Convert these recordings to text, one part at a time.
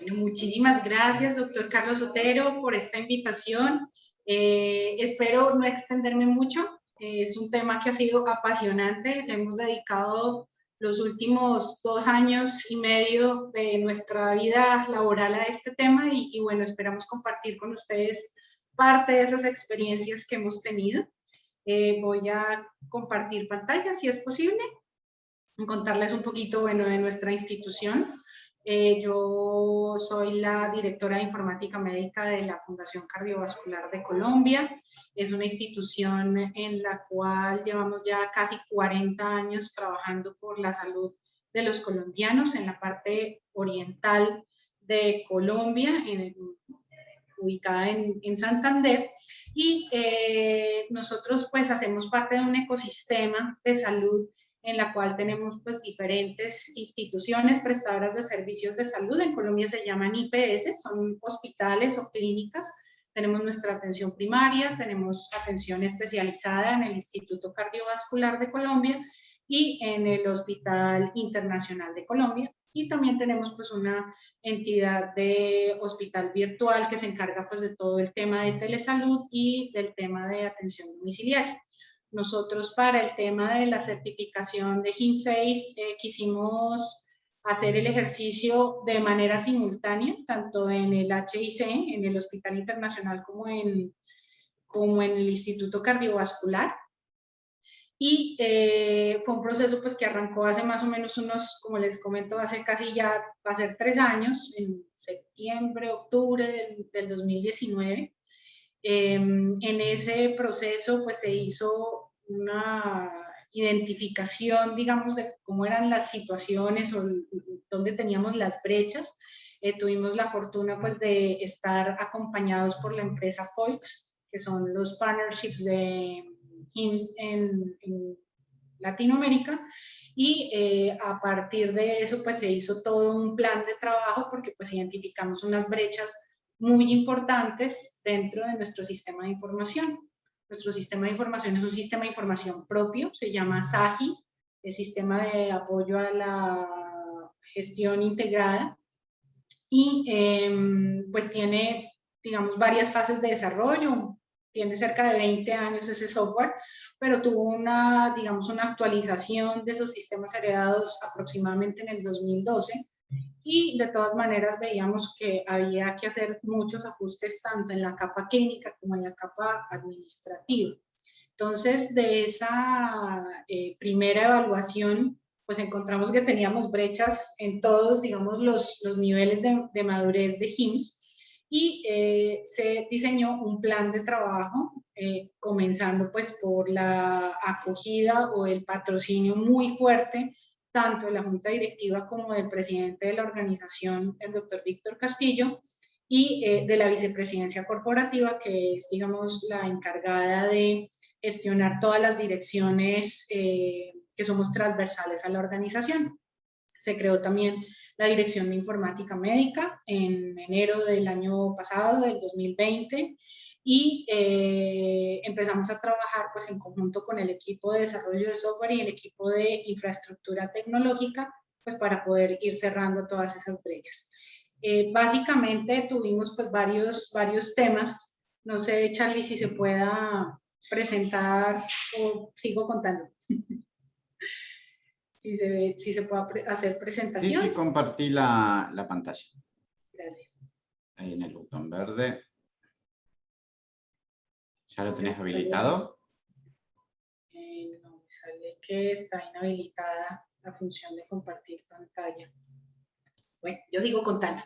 Bueno, muchísimas gracias, doctor Carlos Otero, por esta invitación. Espero no extenderme mucho. Es un tema que ha sido apasionante. Le hemos dedicado los últimos 2 años y medio de nuestra vida laboral a este tema y bueno, esperamos compartir con ustedes parte de esas experiencias que hemos tenido. Voy a compartir pantalla, si es posible, contarles un poquito, bueno, de nuestra institución. Yo soy la directora de informática médica de la Fundación Cardiovascular de Colombia. Es una institución en la cual llevamos ya casi 40 años trabajando por la salud de los colombianos en la parte oriental de Colombia, ubicada en Santander. Y nosotros pues hacemos parte de un ecosistema de salud en la cual tenemos pues diferentes instituciones prestadoras de servicios de salud. En Colombia se llaman IPS, son hospitales o clínicas. Tenemos nuestra atención primaria, tenemos atención especializada en el Instituto Cardiovascular de Colombia y en el Hospital Internacional de Colombia. Y también tenemos pues una entidad de hospital virtual que se encarga pues de todo el tema de telesalud y del tema de atención domiciliaria. Nosotros para el tema de la certificación de HIMSS 6 quisimos hacer el ejercicio de manera simultánea, tanto en el HIC, en el Hospital Internacional, como en el Instituto Cardiovascular. Y fue un proceso pues que arrancó hace más o menos unos, como les comento, hace casi ya, va a ser 3 años, en septiembre, octubre del 2019. En ese proceso pues se hizo una identificación, digamos, de cómo eran las situaciones o dónde teníamos las brechas. Tuvimos la fortuna pues de estar acompañados por la empresa Folks, que son los partnerships de HIMSS en Latinoamérica, y a partir de eso pues se hizo todo un plan de trabajo porque pues identificamos unas brechas muy importantes dentro de nuestro sistema de información. Nuestro sistema de información es un sistema de información propio, se llama SAGI, el Sistema de Apoyo a la Gestión Integrada, y pues tiene, digamos, varias fases de desarrollo. Tiene cerca de 20 años ese software, pero tuvo una, digamos, una actualización de esos sistemas heredados aproximadamente en el 2012. Y de todas maneras veíamos que había que hacer muchos ajustes tanto en la capa clínica como en la capa administrativa. Entonces, de esa primera evaluación, pues encontramos que teníamos brechas en todos, digamos, los niveles de madurez de HIMSS, y se diseñó un plan de trabajo, comenzando pues por la acogida o el patrocinio muy fuerte tanto de la Junta Directiva como del presidente de la organización, el doctor Víctor Castillo, y de la vicepresidencia corporativa, que es, digamos, la encargada de gestionar todas las direcciones que somos transversales a la organización. Se creó también la Dirección de Informática Médica en enero del año pasado, del 2020, y empezamos a trabajar pues en conjunto con el equipo de desarrollo de software y el equipo de infraestructura tecnológica pues para poder ir cerrando todas esas brechas. Básicamente tuvimos pues varios temas. No sé, Charlie, si se pueda presentar o sigo contando. Si se puede hacer presentación. Sí, compartí la pantalla. Gracias. Ahí en el botón verde. ¿Ya lo tenés habilitado? No, me sale que está inhabilitada la función de compartir pantalla. Bueno, yo sigo contando.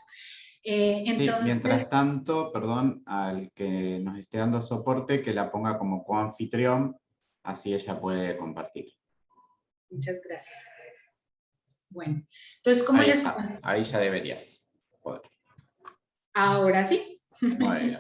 Entonces, sí, mientras tanto, perdón, al que nos esté dando soporte, que la ponga como coanfitrión, así ella puede compartir. Muchas gracias. Bueno, entonces, ¿cómo les está, ahí ya deberías poder. Ahora sí. Muy bien.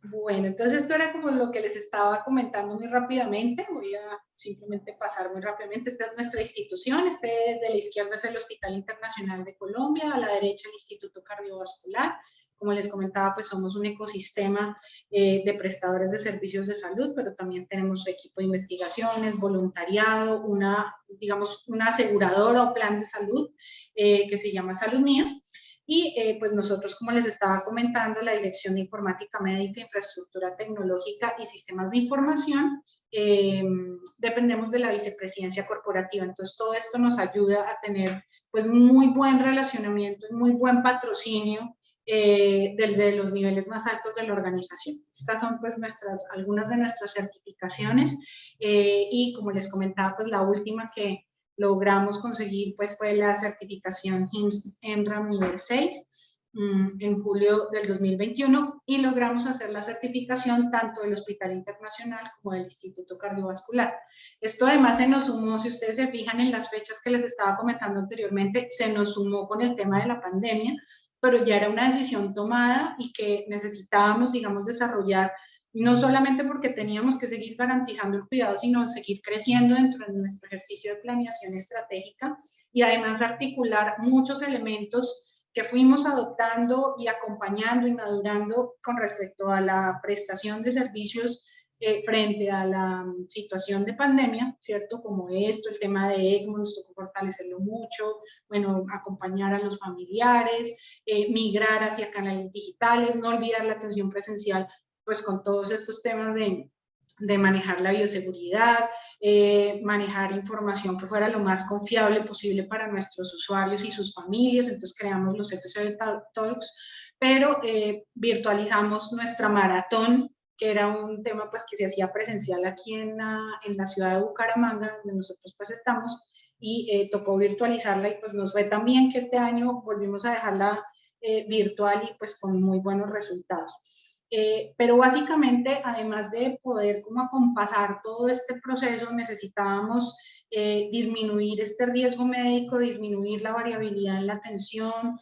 Bueno, entonces esto era como lo que les estaba comentando muy rápidamente. Voy a simplemente pasar muy rápidamente. Esta es nuestra institución. De la izquierda es el Hospital Internacional de Colombia, a la derecha el Instituto Cardiovascular. Como les comentaba, pues somos un ecosistema de prestadores de servicios de salud, pero también tenemos equipo de investigaciones, voluntariado, digamos, una aseguradora o plan de salud que se llama Salud Mía. Y pues nosotros, como les estaba comentando, la Dirección de Informática Médica, Infraestructura Tecnológica y Sistemas de Información, dependemos de la vicepresidencia corporativa. Entonces, todo esto nos ayuda a tener pues muy buen relacionamiento y muy buen patrocinio de los niveles más altos de la organización. Estas son pues algunas de nuestras certificaciones y como les comentaba, pues la última que logramos conseguir pues fue la certificación HIMSS-ENRAM nivel 6 en julio del 2021 y logramos hacer la certificación tanto del Hospital Internacional como del Instituto Cardiovascular. Esto además se nos sumó, si ustedes se fijan en las fechas que les estaba comentando anteriormente, se nos sumó con el tema de la pandemia, pero ya era una decisión tomada y que necesitábamos, digamos, desarrollar, no solamente porque teníamos que seguir garantizando el cuidado, sino seguir creciendo dentro de nuestro ejercicio de planeación estratégica y además articular muchos elementos que fuimos adoptando y acompañando y madurando con respecto a la prestación de servicios frente a la situación de pandemia, ¿cierto? Como esto, el tema de ECMO, nos tocó fortalecerlo mucho, bueno, acompañar a los familiares, migrar hacia canales digitales, no olvidar la atención presencial, pues con todos estos temas de manejar la bioseguridad, manejar información que fuera lo más confiable posible para nuestros usuarios y sus familias. Entonces creamos los FCB Talks, pero virtualizamos nuestra maratón, que era un tema pues que se hacía presencial aquí en la ciudad de Bucaramanga, donde nosotros pues estamos, y tocó virtualizarla y pues nos fue tan bien que este año volvimos a dejarla virtual y pues con muy buenos resultados. Pero básicamente, además de poder como acompasar todo este proceso, necesitábamos disminuir este riesgo médico, disminuir la variabilidad en la atención,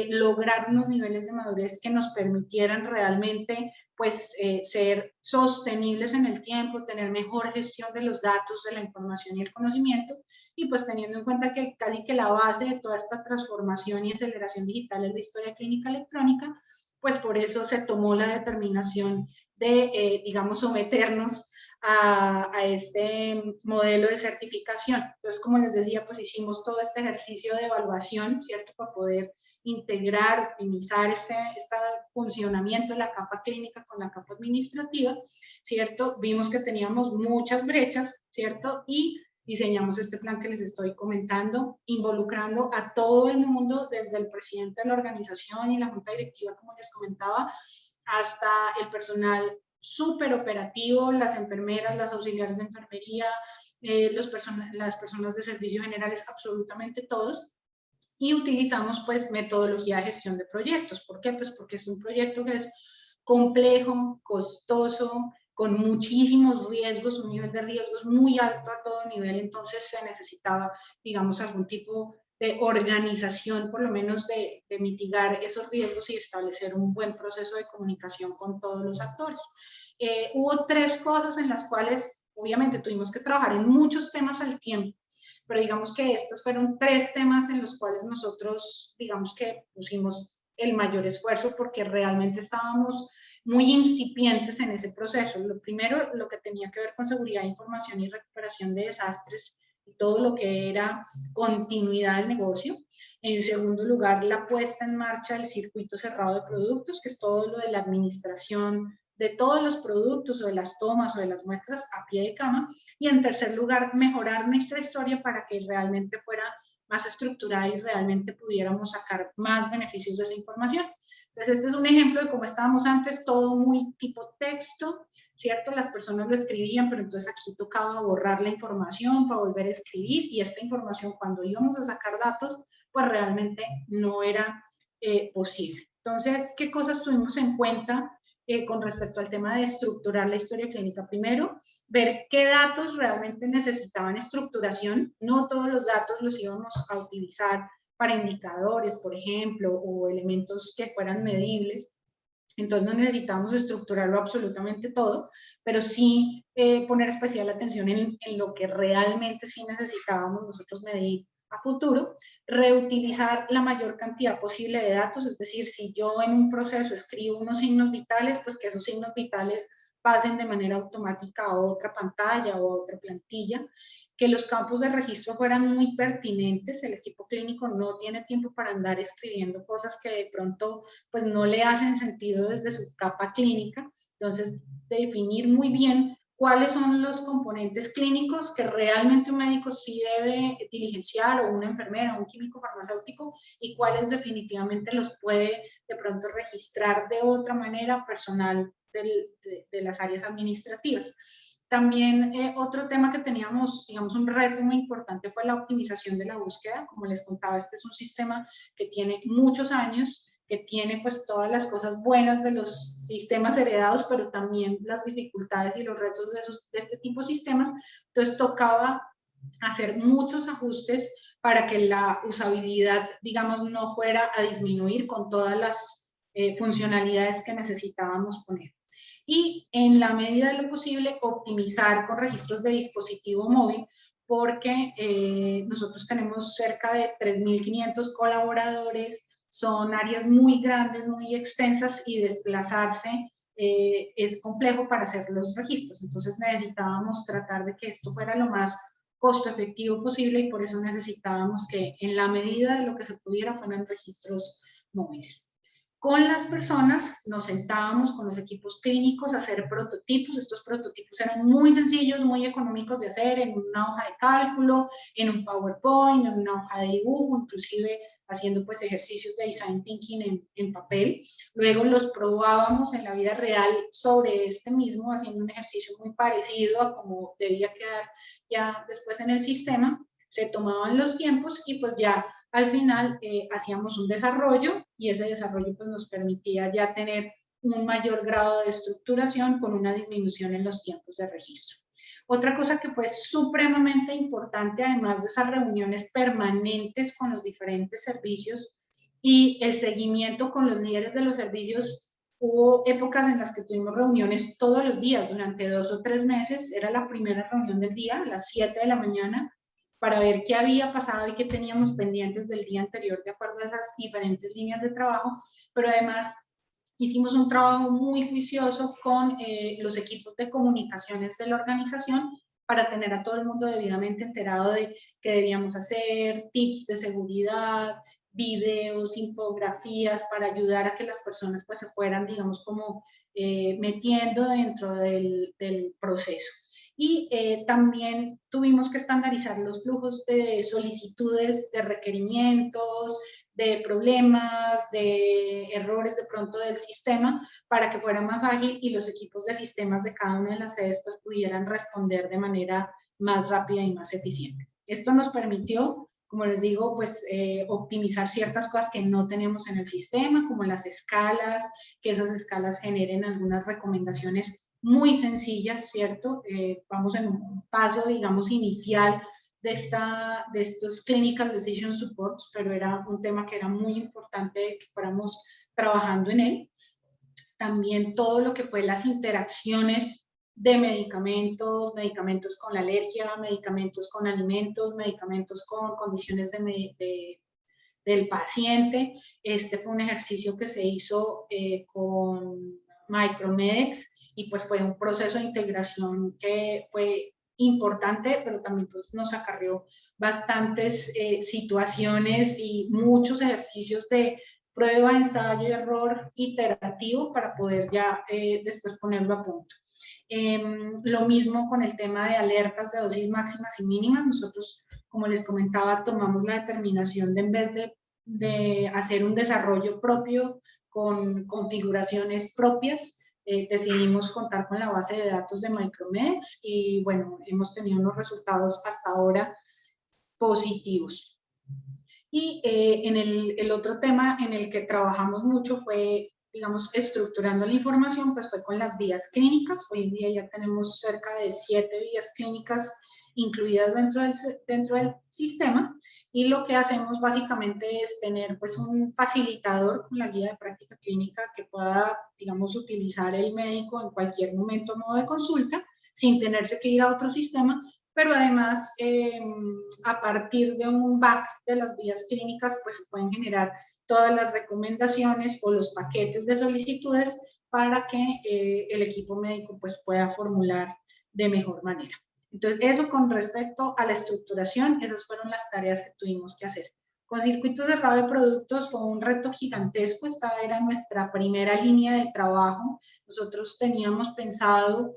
lograr unos niveles de madurez que nos permitieran realmente pues, ser sostenibles en el tiempo, tener mejor gestión de los datos, de la información y el conocimiento, y pues teniendo en cuenta que casi que la base de toda esta transformación y aceleración digital es la historia clínica electrónica, pues por eso se tomó la determinación de, digamos, someternos a este modelo de certificación. Entonces, como les decía, pues hicimos todo este ejercicio de evaluación, ¿cierto? Para poder integrar, optimizar este funcionamiento de la capa clínica con la capa administrativa, ¿cierto? Vimos que teníamos muchas brechas, ¿cierto? Y diseñamos este plan que les estoy comentando, involucrando a todo el mundo, desde el presidente de la organización y la junta directiva, como les comentaba, hasta el personal súper operativo, las enfermeras, las auxiliares de enfermería, las personas de servicios generales, absolutamente todos. Y utilizamos pues metodología de gestión de proyectos. ¿Por qué? Pues porque es un proyecto que es complejo, costoso, con muchísimos riesgos, un nivel de riesgos muy alto a todo nivel, entonces se necesitaba, digamos, algún tipo de organización, por lo menos de mitigar esos riesgos y establecer un buen proceso de comunicación con todos los actores. Hubo 3 cosas en las cuales, obviamente, tuvimos que trabajar en muchos temas al tiempo, pero digamos que estos fueron 3 temas en los cuales nosotros, digamos que pusimos el mayor esfuerzo porque realmente estábamos muy incipientes en ese proceso. Lo primero, lo que tenía que ver con seguridad de información y recuperación de desastres y todo lo que era continuidad del negocio. En segundo lugar, la puesta en marcha del circuito cerrado de productos, que es todo lo de la administración de todos los productos o de las tomas o de las muestras a pie de cama. Y en tercer lugar, mejorar nuestra historia para que realmente fuera más estructurada y realmente pudiéramos sacar más beneficios de esa información. Entonces, este es un ejemplo de cómo estábamos antes, todo muy tipo texto, ¿cierto? Las personas lo escribían, pero entonces aquí tocaba borrar la información para volver a escribir y esta información cuando íbamos a sacar datos, pues realmente no era posible. Entonces, ¿qué cosas tuvimos en cuenta con respecto al tema de estructurar la historia clínica? Primero, ver qué datos realmente necesitaban estructuración. No todos los datos los íbamos a utilizar para indicadores, por ejemplo, o elementos que fueran medibles. Entonces no necesitamos estructurarlo absolutamente todo, pero sí poner especial atención en lo que realmente sí necesitábamos nosotros medir a futuro, reutilizar la mayor cantidad posible de datos, es decir, si yo en un proceso escribo unos signos vitales, pues que esos signos vitales pasen de manera automática a otra pantalla o a otra plantilla. que los campos de registro fueran muy pertinentes. El equipo clínico no tiene tiempo para andar escribiendo cosas que de pronto pues no le hacen sentido desde su capa clínica. Entonces, definir muy bien cuáles son los componentes clínicos que realmente un médico sí debe diligenciar, o una enfermera, o un químico farmacéutico, y cuáles definitivamente los puede de pronto registrar de otra manera personal de las áreas administrativas. También otro tema que teníamos, digamos, un reto muy importante fue la optimización de la búsqueda. Como les contaba, este es un sistema que tiene muchos años, que tiene pues todas las cosas buenas de los sistemas heredados, pero también las dificultades y los retos de este tipo de sistemas. Entonces tocaba hacer muchos ajustes para que la usabilidad, digamos, no fuera a disminuir con todas las funcionalidades que necesitábamos poner. Y en la medida de lo posible optimizar con registros de dispositivo móvil, porque nosotros tenemos cerca de 3.500 colaboradores, son áreas muy grandes, muy extensas, y desplazarse es complejo para hacer los registros. Entonces necesitábamos tratar de que esto fuera lo más costo efectivo posible, y por eso necesitábamos que en la medida de lo que se pudiera fueran registros móviles. Con las personas nos sentábamos con los equipos clínicos a hacer prototipos. Estos prototipos eran muy sencillos, muy económicos de hacer, en una hoja de cálculo, en un PowerPoint, en una hoja de dibujo, inclusive haciendo pues ejercicios de design thinking en papel. Luego los probábamos en la vida real sobre este mismo, haciendo un ejercicio muy parecido a como debía quedar ya después en el sistema. Se tomaban los tiempos y pues ya al final hacíamos un desarrollo, y ese desarrollo pues nos permitía ya tener un mayor grado de estructuración con una disminución en los tiempos de registro. Otra cosa que fue supremamente importante, además de esas reuniones permanentes con los diferentes servicios y el seguimiento con los líderes de los servicios, hubo épocas en las que tuvimos reuniones todos los días durante 2 o 3 meses. Era la primera reunión del día, a las 7 de la mañana, para ver qué había pasado y qué teníamos pendientes del día anterior de acuerdo a esas diferentes líneas de trabajo, pero además hicimos un trabajo muy juicioso con los equipos de comunicaciones de la organización para tener a todo el mundo debidamente enterado de qué debíamos hacer, tips de seguridad, videos, infografías, para ayudar a que las personas pues se fueran, digamos, como metiendo dentro del proceso. Y también tuvimos que estandarizar los flujos de solicitudes, de requerimientos, de problemas, de errores de pronto del sistema, para que fuera más ágil y los equipos de sistemas de cada una de las sedes pues pudieran responder de manera más rápida y más eficiente. Esto nos permitió, como les digo, pues optimizar ciertas cosas que no tenemos en el sistema, como las escalas, que esas escalas generen algunas recomendaciones muy sencillas, ¿cierto? Vamos en un paso, digamos, inicial de estos Clinical Decision Supports, pero era un tema que era muy importante que fuéramos trabajando en él. También todo lo que fue las interacciones de medicamentos, medicamentos con la alergia, medicamentos con alimentos, medicamentos con condiciones del paciente. Este fue un ejercicio que se hizo con Micromedex, y pues fue un proceso de integración que fue importante, pero también pues nos acarreó bastantes situaciones y muchos ejercicios de prueba, ensayo y error iterativo para poder ya después ponerlo a punto. Lo mismo con el tema de alertas de dosis máximas y mínimas. Nosotros, como les comentaba, tomamos la determinación de, en vez de hacer un desarrollo propio con configuraciones propias, decidimos contar con la base de datos de Micromedex, y bueno, hemos tenido unos resultados hasta ahora positivos. Y en el otro tema en el que trabajamos mucho fue, digamos, estructurando la información, pues fue con las vías clínicas. Hoy en día ya tenemos cerca de 7 vías clínicas incluidas dentro del sistema, y lo que hacemos básicamente es tener pues un facilitador con la guía de práctica clínica que pueda, digamos, utilizar el médico en cualquier momento a modo de consulta, sin tenerse que ir a otro sistema, pero además a partir de un back de las vías clínicas pues se pueden generar todas las recomendaciones o los paquetes de solicitudes para que el equipo médico pues pueda formular de mejor manera. Entonces, eso con respecto a la estructuración, esas fueron las tareas que tuvimos que hacer. Con circuito cerrado de productos fue un reto gigantesco, esta era nuestra primera línea de trabajo. Nosotros teníamos pensado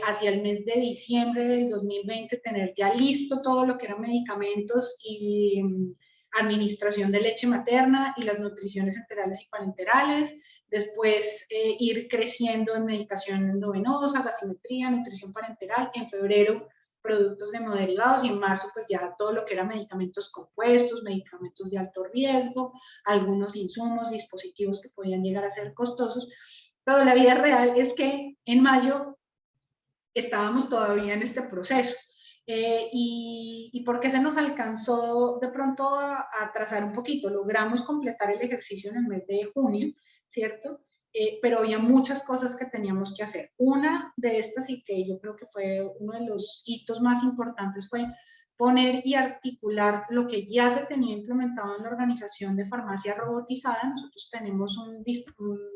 hacia el mes de diciembre del 2020 tener ya listo todo lo que eran medicamentos y administración de leche materna y las nutriciones enterales y parenterales, después ir creciendo en medicación endovenosa, gasimetría, nutrición parenteral, en febrero productos de hemoderivados y en marzo pues ya todo lo que era medicamentos compuestos, medicamentos de alto riesgo, algunos insumos, dispositivos que podían llegar a ser costosos, pero la vida real es que en mayo estábamos todavía en este proceso. ¿Y por qué se nos alcanzó de pronto a atrasar un poquito? Logramos completar el ejercicio en el mes de junio, ¿cierto? Pero había muchas cosas que teníamos que hacer. Una de estas, y que yo creo que fue uno de los hitos más importantes, fue poner y articular lo que ya se tenía implementado en la organización de farmacia robotizada. Nosotros tenemos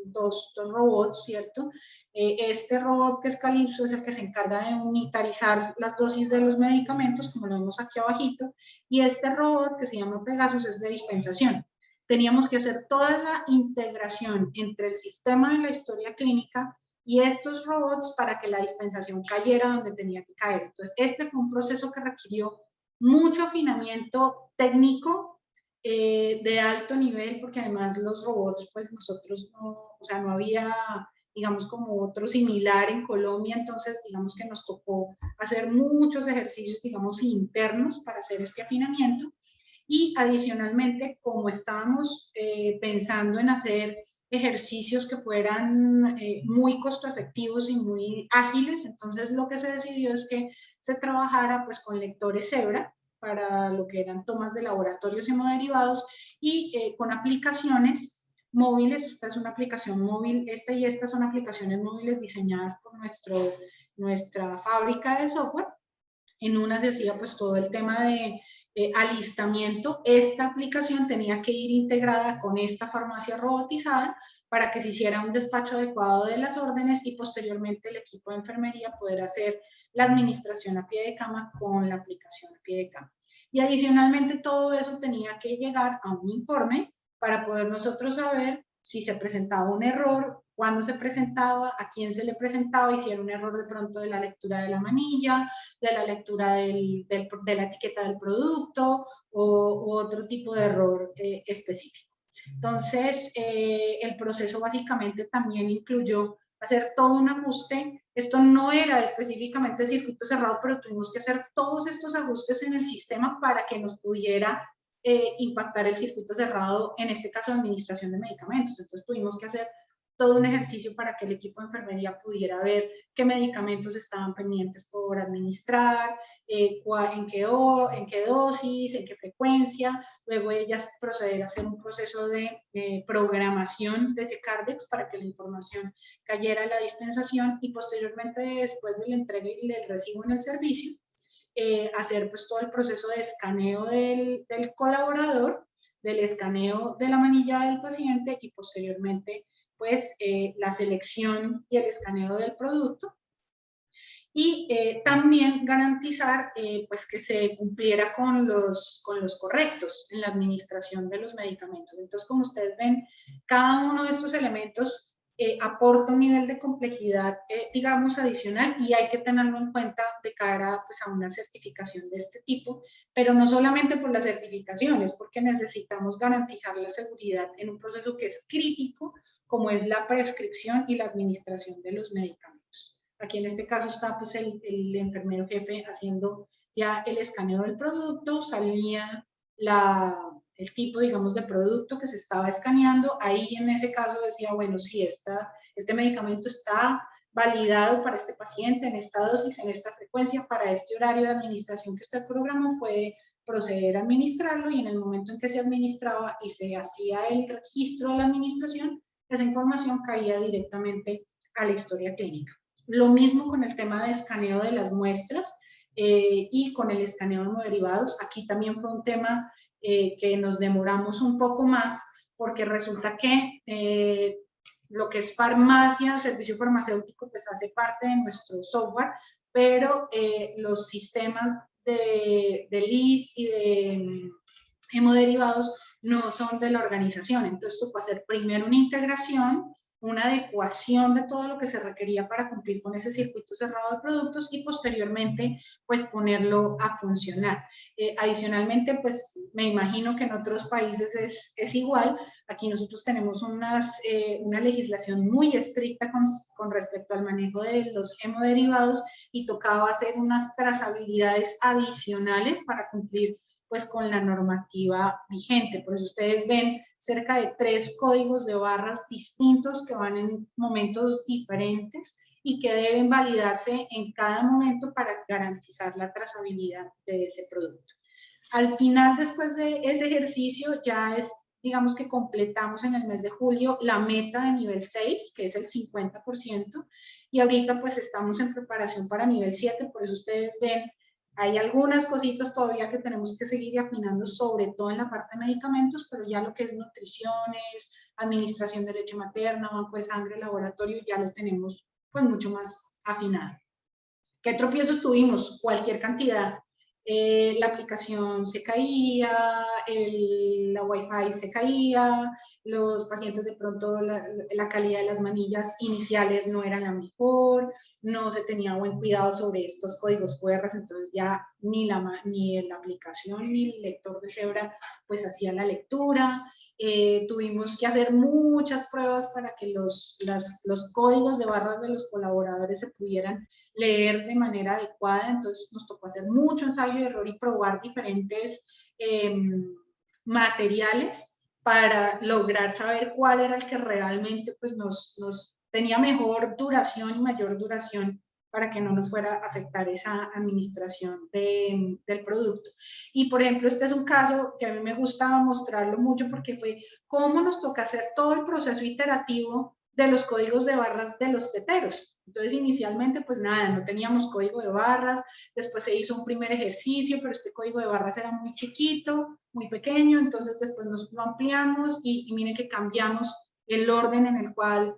dos robots, ¿cierto? Este robot que es Calypso es el que se encarga de unitarizar las dosis de los medicamentos, como lo vemos aquí abajito, y este robot que se llama Pegasus es de dispensación. Teníamos que hacer toda la integración entre el sistema de la historia clínica y estos robots para que la dispensación cayera donde tenía que caer. Entonces, este fue un proceso que requirió mucho afinamiento técnico de alto nivel, porque además los robots, pues nosotros no, o sea, no había, digamos, como otro similar en Colombia, entonces digamos que nos tocó hacer muchos ejercicios, digamos, internos para hacer este afinamiento. Y adicionalmente, como estábamos pensando en hacer ejercicios que fueran muy costo efectivos y muy ágiles, entonces lo que se decidió es que se trabajara pues con lectores Zebra para lo que eran tomas de laboratorios hemoderivados y con aplicaciones móviles. Esta es una aplicación móvil, esta y esta son aplicaciones móviles diseñadas por nuestra fábrica de software. En una se hacía pues todo el tema de alistamiento. Esta aplicación tenía que ir integrada con esta farmacia robotizada para que se hiciera un despacho adecuado de las órdenes y posteriormente el equipo de enfermería poder hacer la administración a pie de cama con la aplicación a pie de cama. Y adicionalmente todo eso tenía que llegar a un informe para poder nosotros saber si se presentaba un error, cuándo se presentaba, a quién se le presentaba, y si era un error de pronto de la lectura de la manilla, de la lectura de la etiqueta del producto u otro tipo de error específico. Entonces, el proceso básicamente también incluyó hacer todo un ajuste. Esto no era específicamente circuito cerrado, pero tuvimos que hacer todos estos ajustes en el sistema para que nos pudiera impactar el circuito cerrado, en este caso de administración de medicamentos. Entonces tuvimos que hacer todo un ejercicio para que el equipo de enfermería pudiera ver qué medicamentos estaban pendientes por administrar, en qué dosis, en qué frecuencia. Luego ellas proceder a hacer un proceso de programación de ese Cardex para que la información cayera a la dispensación y posteriormente, después de la entrega y del recibo en el servicio, hacer pues todo el proceso de escaneo del colaborador, del escaneo de la manilla del paciente y posteriormente pues la selección y el escaneo del producto, y también garantizar pues que se cumpliera con los correctos en la administración de los medicamentos. Entonces, como ustedes ven, cada uno de estos elementos aporta un nivel de complejidad, digamos, adicional, y hay que tenerlo en cuenta de cara pues, a una certificación de este tipo, pero no solamente por las certificaciones, porque necesitamos garantizar la seguridad en un proceso que es crítico, como es la prescripción y la administración de los medicamentos. Aquí en este caso está pues, el enfermero jefe haciendo ya el escaneo del producto, salía el tipo, digamos, de producto que se estaba escaneando. Ahí en ese caso decía, bueno, sí, este medicamento está validado para este paciente en esta dosis, en esta frecuencia, para este horario de administración que usted programó, puede proceder a administrarlo, y en el momento en que se administraba y se hacía el registro de la administración, esa información caía directamente a la historia clínica. Lo mismo con el tema de escaneo de las muestras y con el escaneo de hemoderivados. Aquí también fue un tema que nos demoramos un poco más, porque resulta que lo que es farmacia, servicio farmacéutico, pues hace parte de nuestro software, pero los sistemas de LIS y de hemoderivados no son de la organización. Entonces tocó hacer primero una integración, una adecuación de todo lo que se requería para cumplir con ese circuito cerrado de productos y posteriormente pues ponerlo a funcionar. Adicionalmente pues me imagino que en otros países es igual. Aquí nosotros tenemos una legislación muy estricta con respecto al manejo de los hemoderivados y tocaba hacer unas trazabilidades adicionales para cumplir pues con la normativa vigente. Por eso ustedes ven cerca de 3 códigos de barras distintos que van en momentos diferentes y que deben validarse en cada momento para garantizar la trazabilidad de ese producto. Al final, después de ese ejercicio, ya es, digamos que completamos en el mes de julio la meta de nivel 6, que es el 50%, y ahorita pues estamos en preparación para nivel 7, por eso ustedes ven hay algunas cositas todavía que tenemos que seguir afinando, sobre todo en la parte de medicamentos, pero ya lo que es nutriciones, administración de leche materna, banco de sangre, laboratorio, ya lo tenemos pues mucho más afinado. ¿Qué tropiezos tuvimos? Cualquier cantidad. La aplicación se caía, la Wi-Fi se caía, los pacientes de pronto la calidad de las manillas iniciales no era la mejor, no se tenía buen cuidado sobre estos códigos QR, entonces ya ni la aplicación ni el lector de cebra pues hacía la lectura. Tuvimos que hacer muchas pruebas para que los códigos de barras de los colaboradores se pudieran leer de manera adecuada, entonces nos tocó hacer mucho ensayo y error y probar diferentes materiales para lograr saber cuál era el que realmente pues, nos tenía mejor duración y mayor duración para que no nos fuera a afectar esa administración del producto. Y por ejemplo, este es un caso que a mí me gusta mostrarlo mucho porque fue cómo nos toca hacer todo el proceso iterativo de los códigos de barras de los teteros. Entonces, inicialmente, pues nada, no teníamos código de barras, después se hizo un primer ejercicio, pero este código de barras era muy chiquito, muy pequeño, entonces después nos lo ampliamos y miren que cambiamos el orden en el cual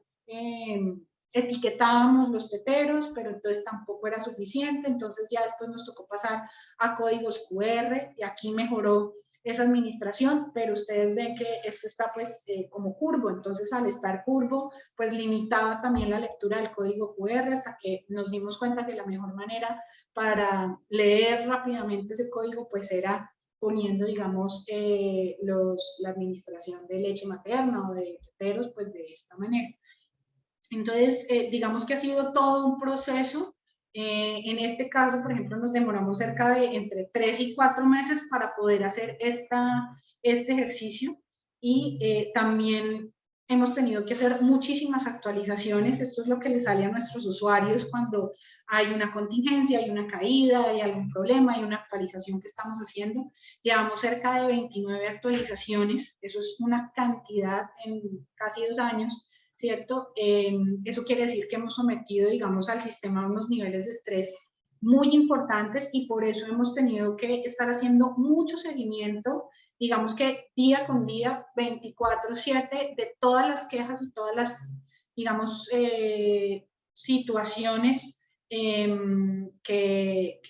etiquetábamos los teteros, pero entonces tampoco era suficiente, entonces ya después nos tocó pasar a códigos QR y aquí mejoró esa administración, pero ustedes ven que esto está pues como curvo, entonces al estar curvo pues limitaba también la lectura del código QR hasta que nos dimos cuenta que la mejor manera para leer rápidamente ese código pues era poniendo digamos la administración de leche materna o de teteros pues de esta manera. Entonces digamos que ha sido todo un proceso. En este caso, por ejemplo, nos demoramos cerca de entre 3 y 4 meses para poder hacer este ejercicio y también hemos tenido que hacer muchísimas actualizaciones. Esto es lo que le sale a nuestros usuarios cuando hay una contingencia, hay una caída, hay algún problema, hay una actualización que estamos haciendo. Llevamos cerca de 29 actualizaciones, eso es una cantidad en casi 2 años. ¿Cierto? Eso quiere decir que hemos sometido, digamos, al sistema unos niveles de estrés muy importantes y por eso hemos tenido que estar haciendo mucho seguimiento, digamos que día con día, 24/7, de todas las quejas y todas las, digamos, situaciones que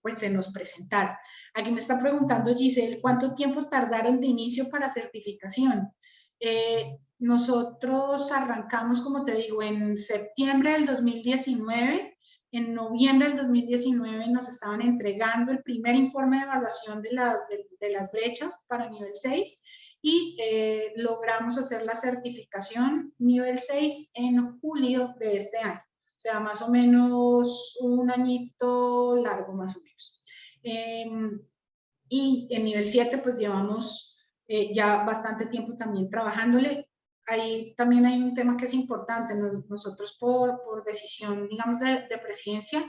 pues se nos presentaron. Aquí me está preguntando Giselle, ¿cuánto tiempo tardaron de inicio para certificación? Nosotros arrancamos, como te digo, en septiembre del 2019. En noviembre del 2019 nos estaban entregando el primer informe de evaluación de las brechas para nivel 6 y logramos hacer la certificación nivel 6 en julio de este año. O sea, más o menos un añito largo, más o menos. Y en nivel 7 pues llevamos ya bastante tiempo también trabajándole. Ahí también hay un tema que es importante. Nosotros por decisión, digamos, de presidencia,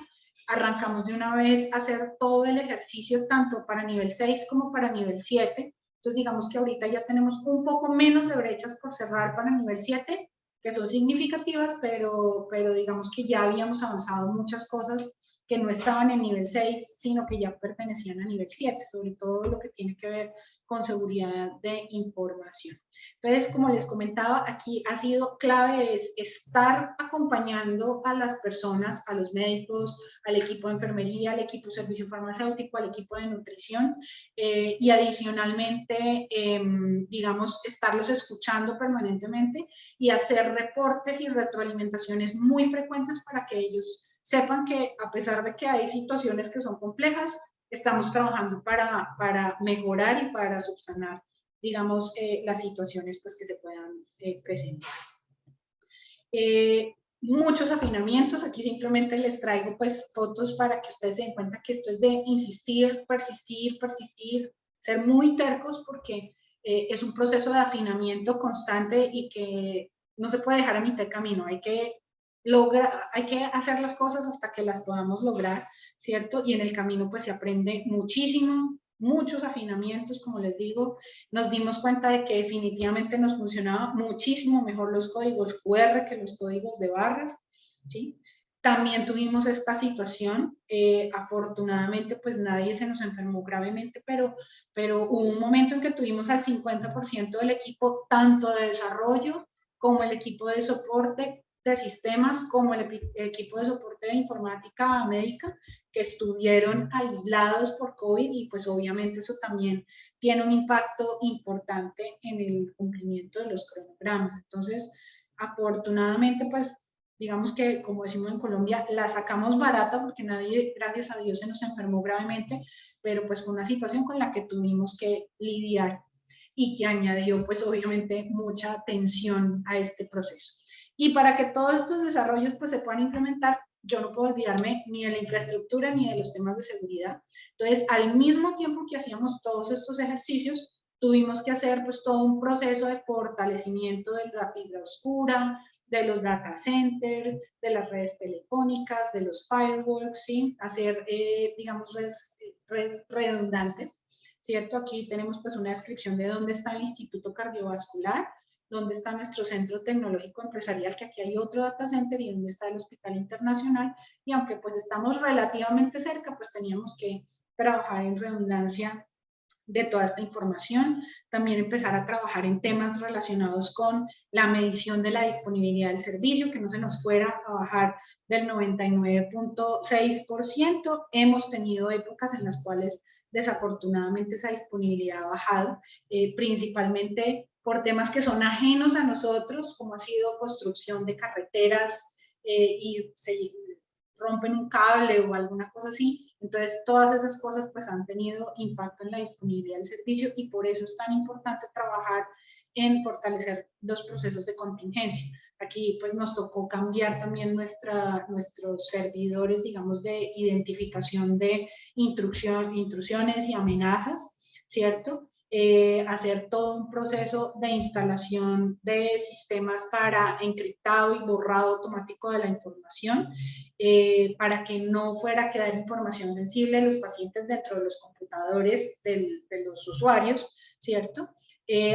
arrancamos de una vez a hacer todo el ejercicio, tanto para nivel 6 como para nivel 7. Entonces, digamos que ahorita ya tenemos un poco menos de brechas por cerrar para nivel 7, que son significativas, pero digamos que ya habíamos avanzado muchas cosas que no estaban en nivel 6, sino que ya pertenecían a nivel 7, sobre todo lo que tiene que ver con seguridad de información. Entonces, como les comentaba, aquí ha sido clave es estar acompañando a las personas, a los médicos, al equipo de enfermería, al equipo de servicio farmacéutico, al equipo de nutrición y adicionalmente, digamos, estarlos escuchando permanentemente y hacer reportes y retroalimentaciones muy frecuentes para que ellos sepan que a pesar de que hay situaciones que son complejas, estamos trabajando para mejorar y para subsanar, digamos, las situaciones pues, que se puedan presentar. Muchos afinamientos, aquí simplemente les traigo pues fotos para que ustedes se den cuenta que esto es de insistir, persistir, persistir, ser muy tercos porque es un proceso de afinamiento constante y que no se puede dejar a mitad de camino, hay que hacer las cosas hasta que las podamos lograr, ¿cierto? Y en el camino pues se aprende muchísimo, muchos afinamientos, como les digo, nos dimos cuenta de que definitivamente nos funcionaba muchísimo mejor los códigos QR que los códigos de barras, ¿sí? También tuvimos esta situación, afortunadamente pues nadie se nos enfermó gravemente, pero hubo un momento en que tuvimos al 50% del equipo, tanto de desarrollo como el equipo de soporte de sistemas, como el equipo de soporte de informática médica, que estuvieron aislados por COVID y pues obviamente eso también tiene un impacto importante en el cumplimiento de los cronogramas. Entonces, afortunadamente, pues digamos que, como decimos en Colombia, la sacamos barata porque nadie, gracias a Dios, se nos enfermó gravemente, pero pues fue una situación con la que tuvimos que lidiar y que añadió pues obviamente mucha tensión a este proceso. Y para que todos estos desarrollos pues se puedan implementar, yo no puedo olvidarme ni de la infraestructura ni de los temas de seguridad. Entonces, al mismo tiempo que hacíamos todos estos ejercicios, tuvimos que hacer pues todo un proceso de fortalecimiento de la fibra oscura, de los data centers, de las redes telefónicas, de los firewalls, ¿sí? Hacer, digamos, redes redundantes, ¿cierto? Aquí tenemos pues una descripción de dónde está el Instituto Cardiovascular, dónde está nuestro centro tecnológico empresarial, que aquí hay otro data center, y dónde está el Hospital Internacional, y aunque pues estamos relativamente cerca, pues teníamos que trabajar en redundancia de toda esta información, también empezar a trabajar en temas relacionados con la medición de la disponibilidad del servicio, que no se nos fuera a bajar del 99.6%. Hemos tenido épocas en las cuales desafortunadamente esa disponibilidad ha bajado, principalmente por temas que son ajenos a nosotros, como ha sido construcción de carreteras y se rompen un cable o alguna cosa así. Entonces, todas esas cosas pues han tenido impacto en la disponibilidad del servicio y por eso es tan importante trabajar en fortalecer los procesos de contingencia. Aquí pues nos tocó cambiar también nuestros servidores, digamos, de identificación de intrusiones y amenazas, ¿cierto? Hacer todo un proceso de instalación de sistemas para encriptado y borrado automático de la información, para que no fuera a quedar información sensible de los pacientes dentro de los computadores de los usuarios, ¿cierto?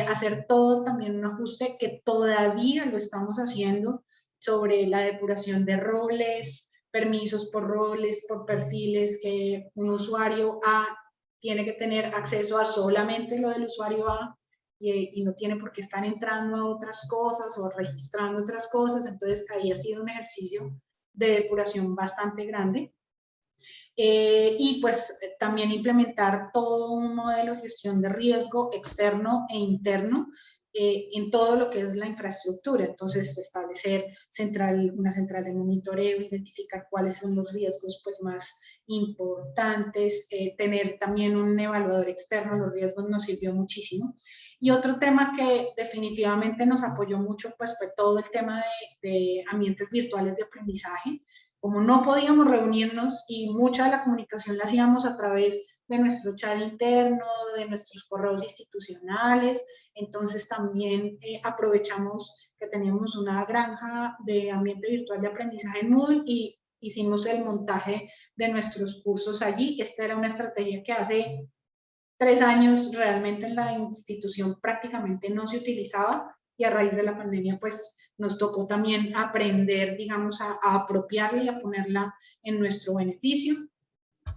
Hacer todo también un ajuste que todavía lo estamos haciendo sobre la depuración de roles, permisos por roles, por perfiles, que un usuario A tiene que tener acceso a solamente lo del usuario A y no tiene por qué estar entrando a otras cosas o registrando otras cosas. Entonces, ahí ha sido un ejercicio de depuración bastante grande. Y pues también implementar todo un modelo de gestión de riesgo externo e interno en todo lo que es la infraestructura. Entonces, establecer una central de monitoreo, identificar cuáles son los riesgos pues, más importantes, tener también un evaluador externo de los riesgos nos sirvió muchísimo. Y otro tema que definitivamente nos apoyó mucho pues, fue todo el tema de ambientes virtuales de aprendizaje. Como no podíamos reunirnos y mucha de la comunicación la hacíamos a través de nuestro chat interno, de nuestros correos institucionales, entonces también aprovechamos que teníamos una granja de ambiente virtual de aprendizaje en Moodle y hicimos el montaje de nuestros cursos allí. Esta era una estrategia que hace 3 años realmente en la institución prácticamente no se utilizaba y a raíz de la pandemia pues nos tocó también aprender, digamos, a apropiarla y a ponerla en nuestro beneficio.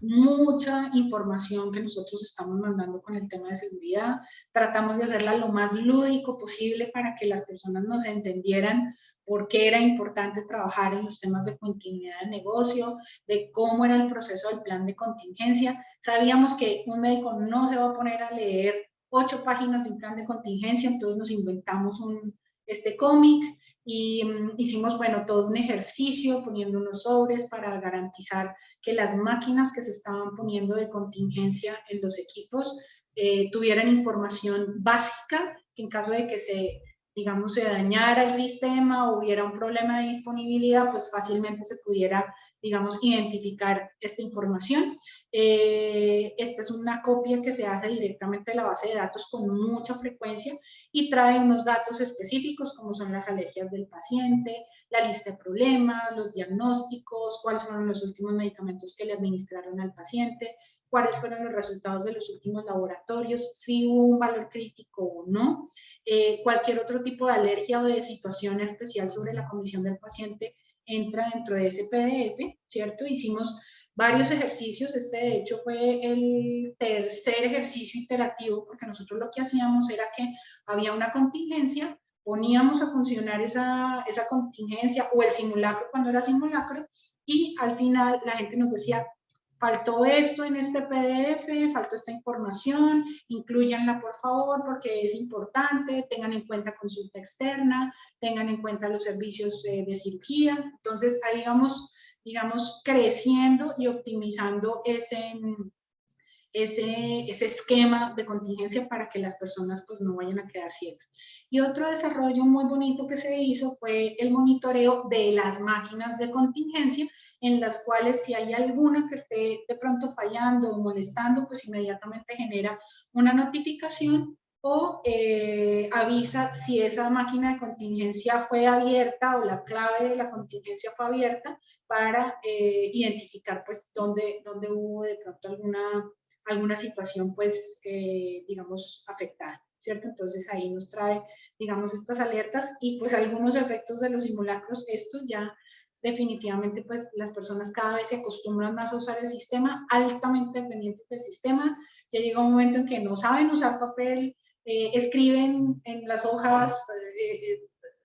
Mucha información que nosotros estamos mandando con el tema de seguridad, tratamos de hacerla lo más lúdico posible para que las personas nos entendieran por qué era importante trabajar en los temas de continuidad de negocio, de cómo era el proceso del plan de contingencia. Sabíamos que un médico no se va a poner a leer 8 páginas de un plan de contingencia, entonces nos inventamos este cómic y hicimos, bueno, todo un ejercicio poniendo unos sobres para garantizar que las máquinas que se estaban poniendo de contingencia en los equipos tuvieran información básica, que en caso de que digamos, se dañara el sistema o hubiera un problema de disponibilidad, pues fácilmente se pudiera, digamos, identificar esta información. Esta es una copia que se hace directamente de la base de datos con mucha frecuencia y trae unos datos específicos como son las alergias del paciente, la lista de problemas, los diagnósticos, cuáles fueron los últimos medicamentos que le administraron al paciente, cuáles fueron los resultados de los últimos laboratorios, si hubo un valor crítico o no, cualquier otro tipo de alergia o de situación especial sobre la condición del paciente entra dentro de ese PDF, ¿cierto? Hicimos varios ejercicios, este de hecho fue el tercer ejercicio iterativo, porque nosotros lo que hacíamos era que había una contingencia, poníamos a funcionar esa contingencia o el simulacro cuando era simulacro, y al final la gente nos decía, faltó esto en este PDF, faltó esta información, incluyanla por favor porque es importante, tengan en cuenta consulta externa, tengan en cuenta los servicios de cirugía. Entonces ahí vamos, digamos, creciendo y optimizando ese esquema de contingencia para que las personas pues no vayan a quedar ciegas. Y otro desarrollo muy bonito que se hizo fue el monitoreo de las máquinas de contingencia, en las cuales si hay alguna que esté de pronto fallando o molestando, pues inmediatamente genera una notificación o avisa si esa máquina de contingencia fue abierta o la clave de la contingencia fue abierta para identificar pues dónde hubo de pronto alguna situación pues digamos afectada, ¿cierto? Entonces ahí nos trae digamos estas alertas y pues algunos efectos de los simulacros, estos ya definitivamente pues las personas cada vez se acostumbran más a usar el sistema, altamente dependientes del sistema, ya llega un momento en que no saben usar papel, escriben en las hojas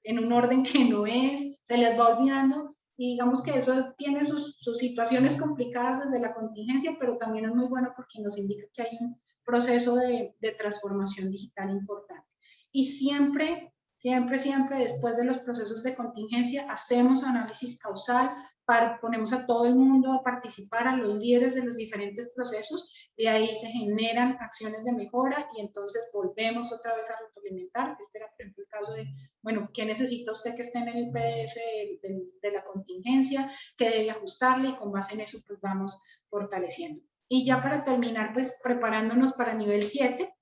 en un orden que no es, se les va olvidando y digamos que eso tiene sus situaciones complicadas desde la contingencia, pero también es muy bueno porque nos indica que hay un proceso de transformación digital importante. Y siempre después de los procesos de contingencia hacemos análisis causal, ponemos a todo el mundo a participar, a los líderes de los diferentes procesos, de ahí se generan acciones de mejora y entonces volvemos otra vez a retroalimentar. Este era, por ejemplo, el caso de, bueno, ¿qué necesita usted que esté en el PDF de la contingencia? ¿Qué debe ajustarle? Y con base en eso, pues vamos fortaleciendo. Y ya para terminar, pues preparándonos para nivel 7,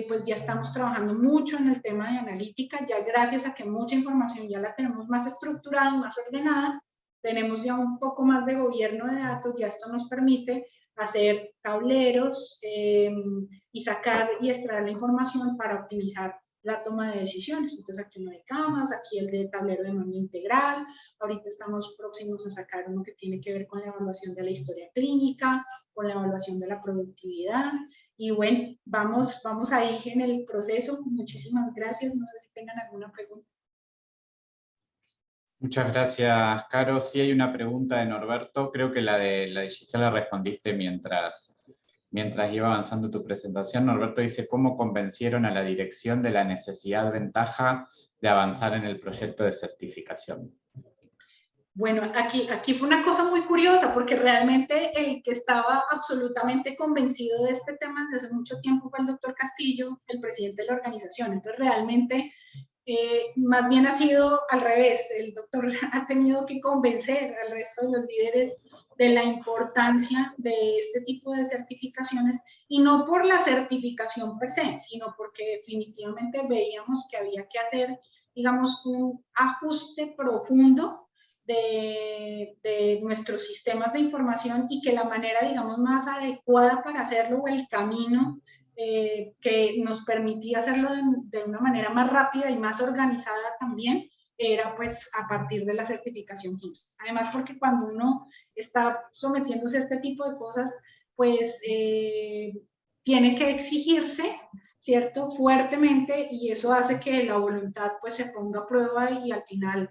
pues ya estamos trabajando mucho en el tema de analítica, ya gracias a que mucha información ya la tenemos más estructurada, más ordenada, tenemos ya un poco más de gobierno de datos, ya esto nos permite hacer tableros y sacar y extraer la información para optimizar la toma de decisiones. Entonces aquí uno de camas, aquí el de tablero de mando integral, ahorita estamos próximos a sacar uno que tiene que ver con la evaluación de la historia clínica, con la evaluación de la productividad, y bueno, vamos ahí en el proceso. Muchísimas gracias, no sé si tengan alguna pregunta. Muchas gracias, Caro. Sí hay una pregunta de Norberto, creo que la de Gisela respondiste mientras iba avanzando tu presentación. Norberto dice, ¿cómo convencieron a la dirección de la necesidad-ventaja de avanzar en el proyecto de certificación? Bueno, aquí fue una cosa muy curiosa, porque realmente el que estaba absolutamente convencido de este tema desde hace mucho tiempo fue el doctor Castillo, el presidente de la organización. Entonces, realmente, más bien ha sido al revés. El doctor ha tenido que convencer al resto de los líderes de la importancia de este tipo de certificaciones, y no por la certificación per se, sino porque definitivamente veíamos que había que hacer, digamos, un ajuste profundo de nuestros sistemas de información, y que la manera, digamos, más adecuada para hacerlo, o el camino que nos permitía hacerlo de una manera más rápida y más organizada también, era pues a partir de la certificación HIMSS. Además, porque cuando uno está sometiéndose a este tipo de cosas, pues tiene que exigirse, ¿cierto?, fuertemente, y eso hace que la voluntad pues se ponga a prueba y al final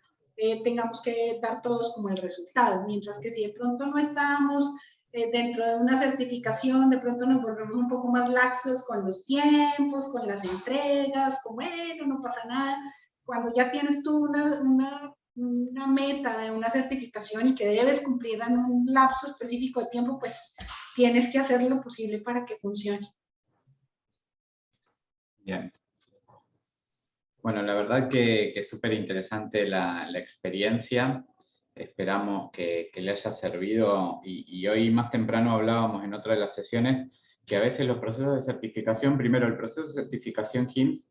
tengamos que dar todos como el resultado. Mientras que si de pronto no estábamos dentro de una certificación, de pronto nos volvemos un poco más laxos con los tiempos, con las entregas, como bueno, no pasa nada. Cuando ya tienes tú una meta de una certificación y que debes cumplir en un lapso específico de tiempo, pues tienes que hacer lo posible para que funcione. Bien. Bueno, la verdad que es súper interesante la experiencia. Esperamos que le haya servido, y hoy más temprano hablábamos en otra de las sesiones que a veces los procesos de certificación, primero el proceso de certificación HIMSS,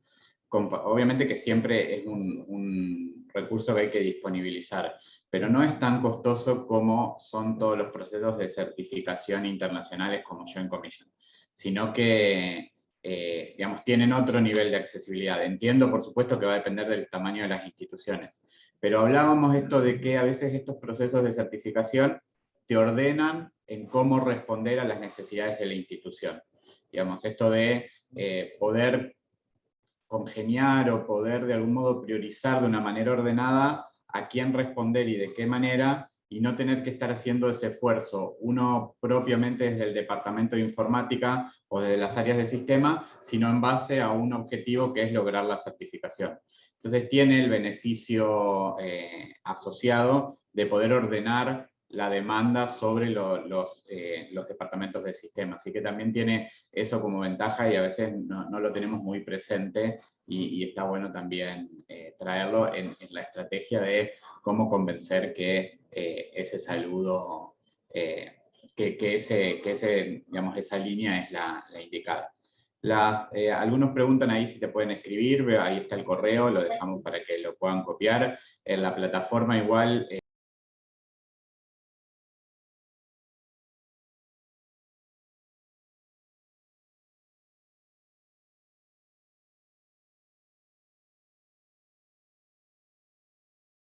obviamente que siempre es un recurso que hay que disponibilizar, pero no es tan costoso como son todos los procesos de certificación internacionales como Joint Commission, sino que digamos, tienen otro nivel de accesibilidad. Entiendo, por supuesto, que va a depender del tamaño de las instituciones, pero hablábamos esto de que a veces estos procesos de certificación te ordenan en cómo responder a las necesidades de la institución. Digamos, esto de poder congeniar o poder de algún modo priorizar de una manera ordenada a quién responder y de qué manera, y no tener que estar haciendo ese esfuerzo, uno propiamente desde el departamento de informática o desde las áreas de sistema, sino en base a un objetivo que es lograr la certificación. Entonces tiene el beneficio asociado de poder ordenar la demanda sobre los departamentos de sistema. Así que también tiene eso como ventaja y a veces no lo tenemos muy presente y está bueno también traerlo en la estrategia de cómo convencer que ese saludo, digamos, esa línea es la indicada. Algunos preguntan ahí si te pueden escribir, ahí está el correo, lo dejamos para que lo puedan copiar. En la plataforma igual